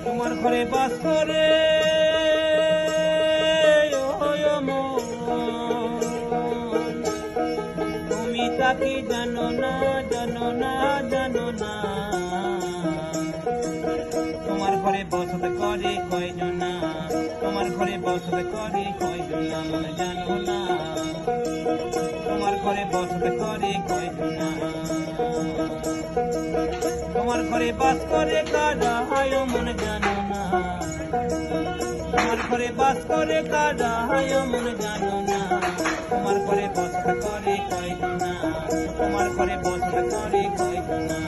তোমার ঘরে বাস করে তুমি তাকে জানো না, জানো না, জানো না। তোমার ঘরে বসত করে কয়জনা, তোমার ঘরে বসত করে কয়জনা, মনে জানো না। তোমার ঘরে বসত করে কয়জনা, তোমার ঘরে বাস করে কারা হায় মনে জানো না। তোমার ঘরে বাস করে কারা হায় মনে জানো না। তোমার ঘরে বসত করে কয়জনা, তোমার ঘরে বসত করে কয়জনা।